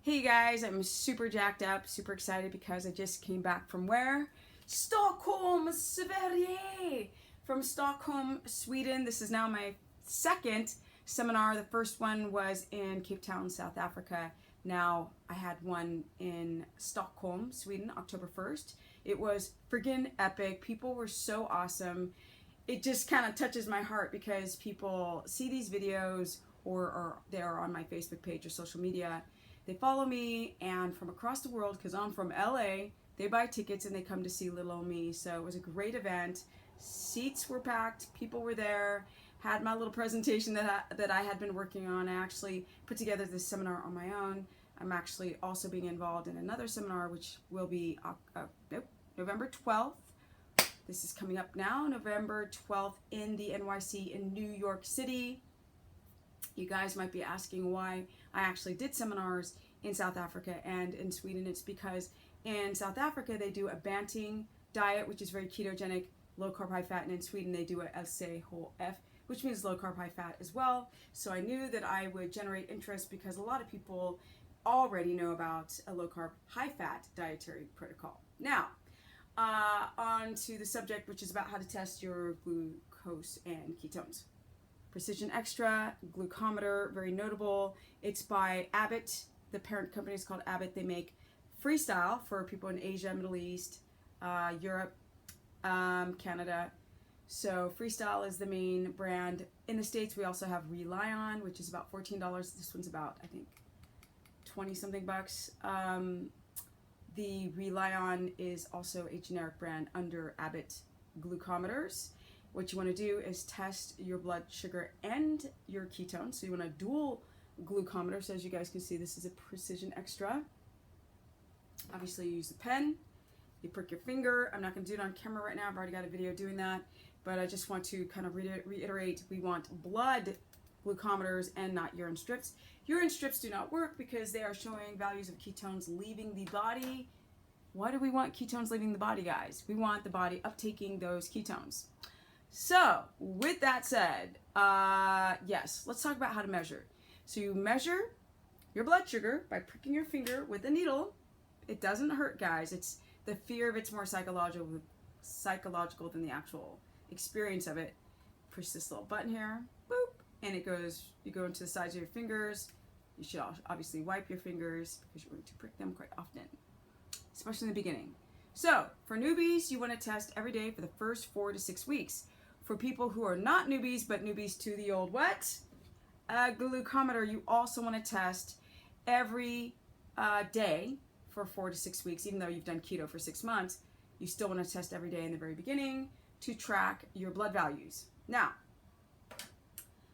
Hey guys, I'm super jacked up, super excited because I just came back from where? Stockholm, Sverige! From Stockholm, Sweden. This is now my second seminar. The first one was in Cape Town, South Africa. Now I had one in Stockholm, Sweden, October 1st. It was friggin' epic. People were so awesome. It just kind of touches my heart because people see these videos or they're on my Facebook page or social media. They follow me, and from across the world, because I'm from LA, they buy tickets and they come to see little old me. So it was a great event. Seats were packed, people were there, had my little presentation that I had been working on. I actually put together this seminar on my own. I'm actually also being involved in another seminar, which will be November 12th. This is coming up now, November 12th in the NYC in New York City. You guys might be asking why I actually did seminars in South Africa and in Sweden. It's because in South Africa they do a Banting diet, which is very ketogenic, low carb, high fat, and in Sweden they do a LC whole F, which means low carb, high fat as well. So I knew that I would generate interest because a lot of people already know about a low carb, high fat dietary protocol. Now, on to the subject, which is about how to test your glucose and ketones. Precision Extra, Glucometer, very notable. It's by Abbott. The parent company is called Abbott. They make Freestyle for people in Asia, Middle East, Europe, Canada. So Freestyle is the main brand. In the States, we also have Rely On, which is about $14. This one's about, I think, 20 something bucks. The Rely On is also a generic brand under Abbott Glucometers. What you want to do is test your blood sugar and your ketones. So you want a dual glucometer. So as you guys can see, this is a Precision Extra. Obviously you use the pen, you prick your finger. I'm not going to do it on camera right now. I've already got a video doing that. But I just want to kind of reiterate, we want blood glucometers and not urine strips. Urine strips do not work because they are showing values of ketones leaving the body. Why do we want ketones leaving the body, guys? We want the body uptaking those ketones. So, with that said, yes, let's talk about how to measure. So you measure your blood sugar by pricking your finger with a needle. It doesn't hurt, guys. It's the fear of it's more psychological than the actual experience of it. Push this little button here, boop, and it goes, you go into the sides of your fingers. You should obviously wipe your fingers because you're going to prick them quite often, especially in the beginning. So, for newbies, you want to test every day for the first 4 to 6 weeks. For people who are not newbies, but newbies to the old what? Glucometer, you also want to test every day for 4 to 6 weeks. Even though you've done keto for 6 months, you still want to test every day in the very beginning to track your blood values. Now,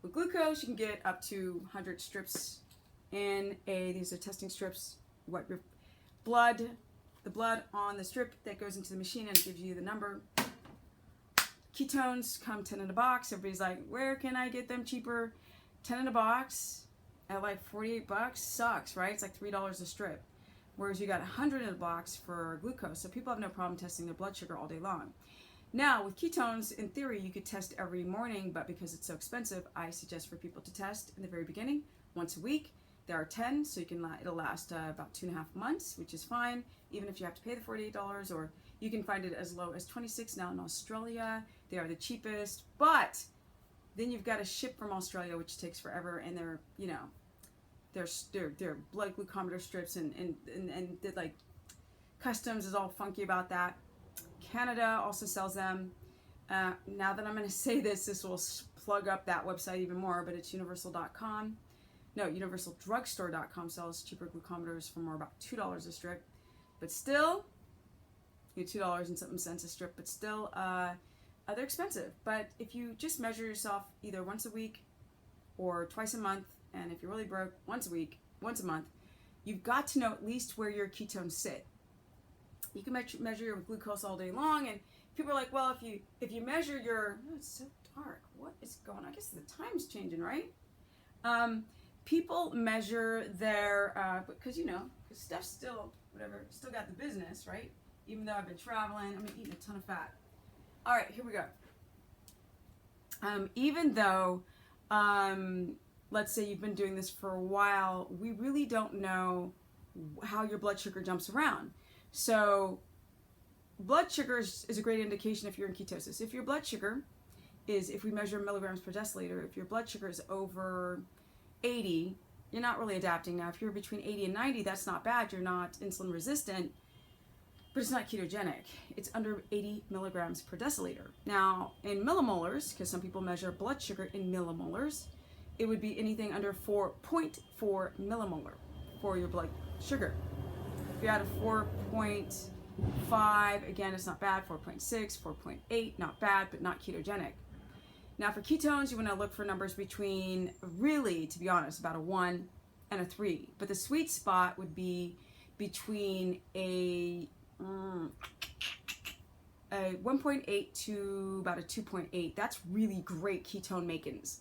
with glucose, you can get up to 100 strips in these are testing strips. What your blood, the blood on the strip that goes into the machine and it gives you the number. Ketones come 10 in a box. Everybody's like, where can I get them cheaper? 10 in a box at like 48 bucks sucks, right? It's like $3 a strip. Whereas you got 100 in a box for glucose. So people have no problem testing their blood sugar all day long. Now with ketones, in theory, you could test every morning, but because it's so expensive, I suggest for people to test in the very beginning, once a week. There are 10, so it'll last about 2.5 months, which is fine, even if you have to pay the $48, or you can find it as low as 26 now in Australia. They are the cheapest, but then you've got to ship from Australia, which takes forever, and they're, you know, they're blood glucometer strips, and like customs is all funky about that. Canada also sells them. Now that I'm going to say this will plug up that website even more, but it's universal.com. No, universaldrugstore.com sells cheaper glucometers for more about $2 a strip, but still, $2 and something cents a strip, but still, they're expensive. But if you just measure yourself either once a week or twice a month, and if you're really broke, once a week, once a month, you've got to know at least where your ketones sit. You can measure your glucose all day long, and people are like, well, if you measure your, oh, it's so dark. What is going on? I guess the time's changing, right? People measure their, because because stuff's still, whatever, still got the business, right? Even though I've been traveling, I'm eating a ton of fat. All right, here we go. Even though, let's say you've been doing this for a while, we really don't know how your blood sugar jumps around. So blood sugar is a great indication if you're in ketosis. If your blood sugar is, if we measure milligrams per deciliter, if your blood sugar is over 80, you're not really adapting. Now, if you're between 80 and 90, that's not bad. You're not insulin resistant, but it's not ketogenic. It's under 80 milligrams per deciliter. Now, in millimolars, because some people measure blood sugar in millimolars, it would be anything under 4.4 millimolar for your blood sugar. If you're at a 4.5, again, it's not bad. 4.6, 4.8, not bad, but not ketogenic. Now for ketones, you want to look for numbers between, really, to be honest, about a 1 and a 3. But the sweet spot would be between a 1.8 to about a 2.8. That's really great ketone makings.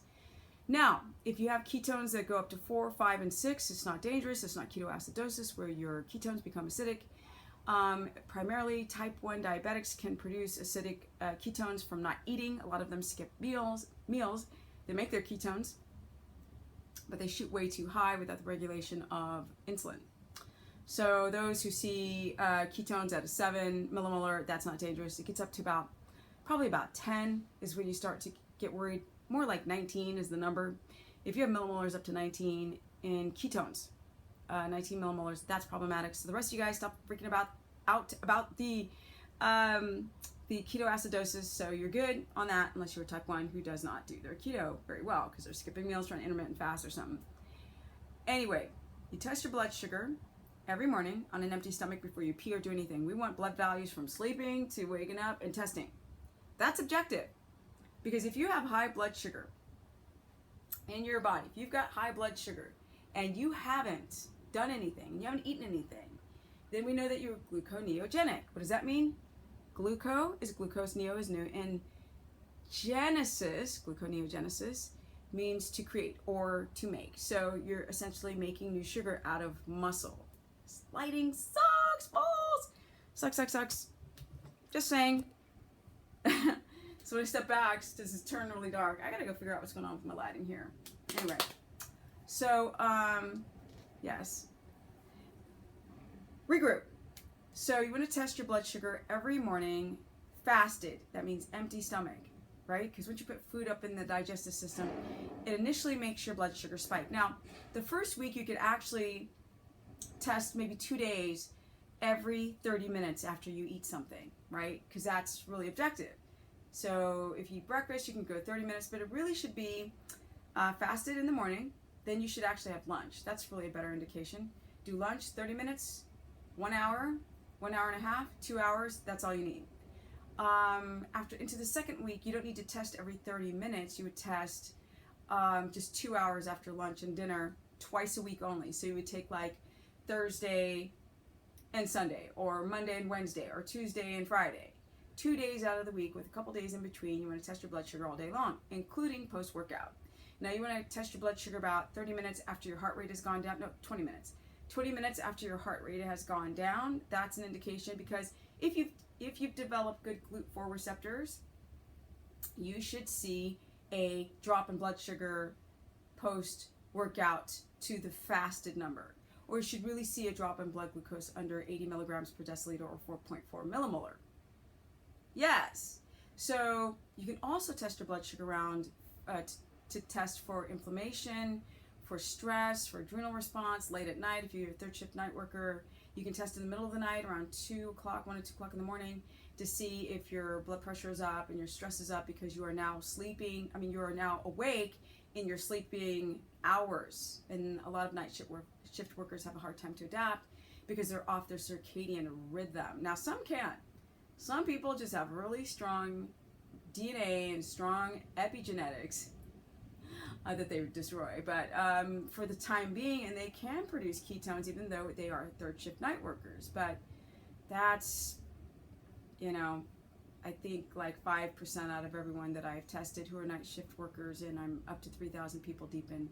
Now, if you have ketones that go up to 4, 5, and 6, it's not dangerous. It's not ketoacidosis, where your ketones become acidic. Primarily, type 1 diabetics can produce acidic ketones from not eating. A lot of them skip meals. They make their ketones, but they shoot way too high without the regulation of insulin. So those who see ketones at a 7 millimolar, that's not dangerous. It gets up to probably about 10 is when you start to get worried. More like 19 is the number. If you have millimolars up to 19 in ketones, 19 millimolars, that's problematic. So the rest of you guys, stop freaking out about the ketoacidosis. So you're good on that, unless you're type 1 who does not do their keto very well because they're skipping meals, trying intermittent fast or something. Anyway, you test your blood sugar every morning on an empty stomach before you pee or do anything. We want blood values from sleeping to waking up and testing. That's objective. Because if you have high blood sugar in your body, if you've got high blood sugar and you haven't done anything, you haven't eaten anything, then we know that you're gluconeogenic. What does that mean? Gluco is glucose, neo is new, and genesis, gluconeogenesis, means to create or to make. So you're essentially making new sugar out of muscle. Lighting sucks, balls! Sucks. Just saying. So when I step back, this is turned really dark. I gotta go figure out what's going on with my lighting here. Anyway, so yes. Regroup. So you want to test your blood sugar every morning, fasted. That means empty stomach, right? Because once you put food up in the digestive system, it initially makes your blood sugar spike. Now, the first week you could actually test maybe 2 days every 30 minutes after you eat something, right? Because that's really objective. So if you eat breakfast, you can go 30 minutes, but it really should be fasted in the morning. Then you should actually have lunch. That's really a better indication. Do lunch, 30 minutes, 1 hour, 1 hour and a half, 2 hours. That's all you need. After into the second week, you don't need to test every 30 minutes. You would test just 2 hours after lunch and dinner, twice a week only. So you would take like Thursday and Sunday, or Monday and Wednesday, or Tuesday and Friday. 2 days out of the week with a couple days in between. You want to test your blood sugar all day long, including post-workout. Now you want to test your blood sugar about 30 minutes after your heart rate has gone down. No, 20 minutes. 20 minutes after your heart rate has gone down. That's an indication, because if you've developed good GLUT4 receptors, you should see a drop in blood sugar post-workout to the fasted number. Or you should really see a drop in blood glucose under 80 milligrams per deciliter or 4.4 millimolar. Yes. So you can also test your blood sugar around to test for inflammation, for stress, for adrenal response, late at night. If you're a third shift night worker, you can test in the middle of the night around 2 o'clock, 1 or 2 o'clock in the morning, to see if your blood pressure is up and your stress is up, because you are now sleeping. You are now awake in your sleeping hours. And a lot of night shift workers have a hard time to adapt because they're off their circadian rhythm. Now, some can. Some people just have really strong DNA and strong epigenetics that they destroy. But for the time being, and they can produce ketones even though they are third shift night workers. But that's, I think like 5% out of everyone that I've tested who are night shift workers, and I'm up to 3,000 people deep in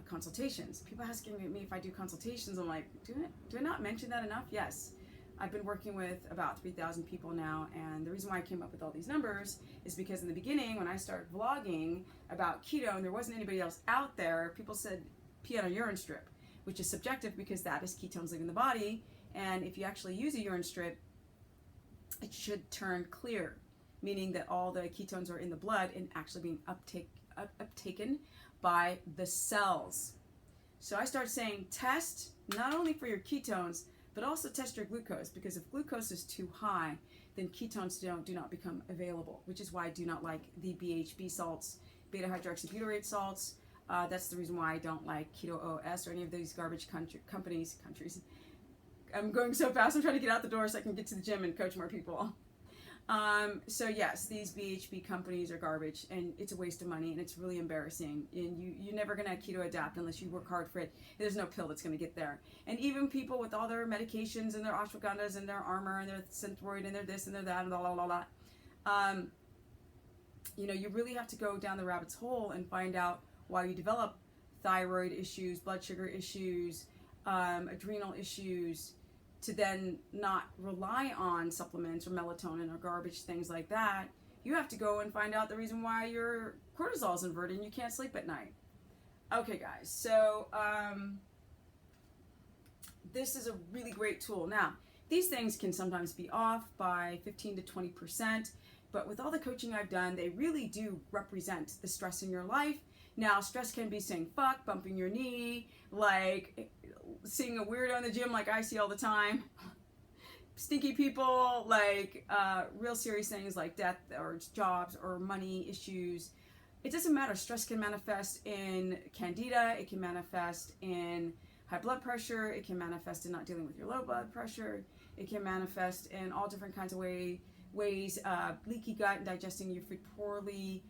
consultations. People asking me if I do consultations. I'm like, do I not mention that enough? Yes. I've been working with about 3,000 people now, and the reason why I came up with all these numbers is because in the beginning, when I started vlogging about keto and there wasn't anybody else out there, people said pee on a urine strip. which is subjective because that is ketones leaving the body. And if you actually use a urine strip, it should turn clear, meaning that all the ketones are in the blood and actually being uptaken by the cells. So I start saying test not only for your ketones, but also test your glucose, because if glucose is too high, then ketones do not become available, which is why I do not like the BHB salts, beta hydroxybutyrate salts. That's the reason why I don't like Keto OS or any of these garbage countries. I'm going so fast, I'm trying to get out the door so I can get to the gym and coach more people. So yes, these BHB companies are garbage, and it's a waste of money, and it's really embarrassing. And you're never gonna Keto Adapt unless you work hard for it. There's no pill that's gonna get there. And even people with all their medications and their ashwagandhas and their armor and their Synthroid and their this and their that and blah blah blah blah. You know, you really have to go down the rabbit's hole and find out why you develop thyroid issues, blood sugar issues, adrenal issues, to then not rely on supplements or melatonin or garbage, things like that. You have to go and find out the reason why your cortisol is inverted and you can't sleep at night. Okay, guys, so this is a really great tool. Now, these things can sometimes be off by 15 to 20%, but with all the coaching I've done, they really do represent the stress in your life. Now, stress can be saying fuck, bumping your knee, like seeing a weirdo in the gym like I see all the time, stinky people, like real serious things like death or jobs or money issues. It doesn't matter. Stress can manifest in candida. It can manifest in high blood pressure. It can manifest in not dealing with your low blood pressure. It can manifest in all different kinds of ways, leaky gut and digesting your food poorly,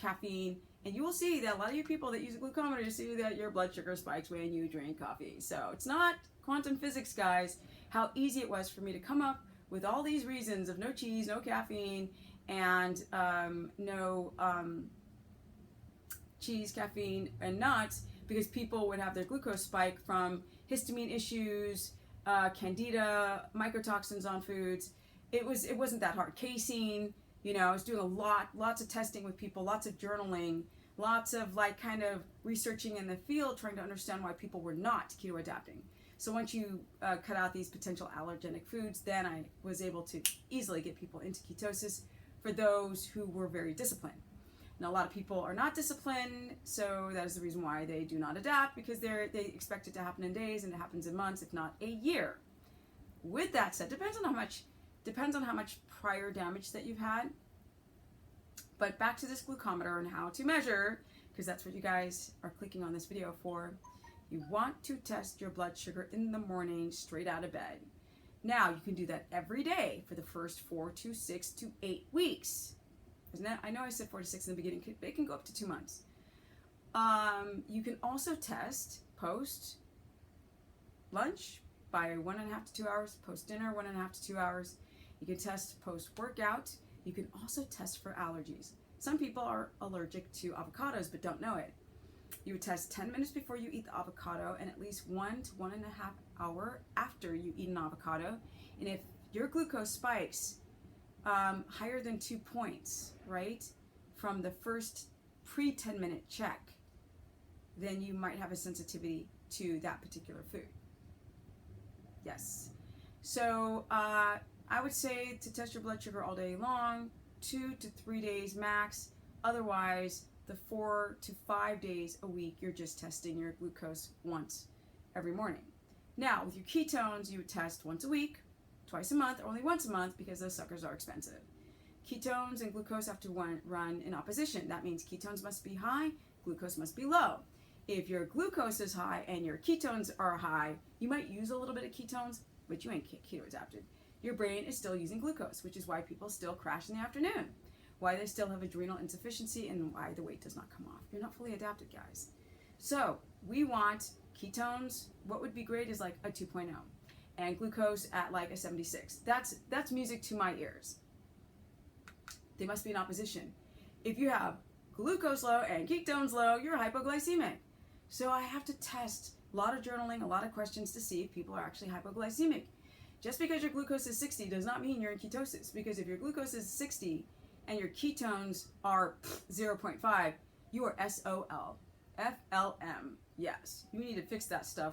caffeine. And you will see that a lot of you people that use a glucometer see that your blood sugar spikes when you drink coffee. So it's not quantum physics, guys. How easy it was for me to come up with all these reasons of no cheese, no caffeine, and no cheese, caffeine, and nuts, because people would have their glucose spike from histamine issues, candida, mycotoxins on foods. It wasn't that hard. Casein. You know, I was doing lots of testing with people, lots of journaling, lots of like kind of researching in the field, trying to understand why people were not keto adapting. So once you cut out these potential allergenic foods, then I was able to easily get people into ketosis for those who were very disciplined. Now, a lot of people are not disciplined, so that is the reason why they do not adapt, because they expect it to happen in days, and it happens in months, if not a year. With that said, depends on how much prior damage that you've had. But back to this glucometer and how to measure, because that's what you guys are clicking on this video for. You want to test your blood sugar in the morning straight out of bed. Now, you can do that every day for the first 4 to 6 to 8 weeks. Isn't that? I know I said 4 to 6 in the beginning, but it can go up to 2 months. You can also test post lunch by 1.5 to 2 hours, post dinner 1.5 to 2 hours. You can test post workout. You can also test for allergies. Some people are allergic to avocados but don't know it. You would test 10 minutes before you eat the avocado and at least 1 to 1.5 hours after you eat an avocado. And if your glucose spikes higher than 2 points, right, from the first pre-10 minute check, then you might have a sensitivity to that particular food. Yes. So I would say to test your blood sugar all day long, 2 to 3 days max. Otherwise, the 4 to 5 days a week, you're just testing your glucose once every morning. Now, with your ketones, you would test once a week, twice a month, or only once a month, because those suckers are expensive. Ketones and glucose have to run in opposition. That means ketones must be high, glucose must be low. If your glucose is high and your ketones are high, you might use a little bit of ketones, but you ain't keto adapted. Your brain is still using glucose, which is why people still crash in the afternoon, why they still have adrenal insufficiency, and why the weight does not come off. You're not fully adapted, guys. So we want ketones. What would be great is like a 2.0, and glucose at like a 76. That's music to my ears. They must be in opposition. If you have glucose low and ketones low, you're hypoglycemic. So I have to test a lot of journaling, a lot of questions to see if people are actually hypoglycemic. Just because your glucose is 60 does not mean you're in ketosis, because if your glucose is 60 and your ketones are 0.5, you are SOL, FLM. Yes, you need to fix that stuff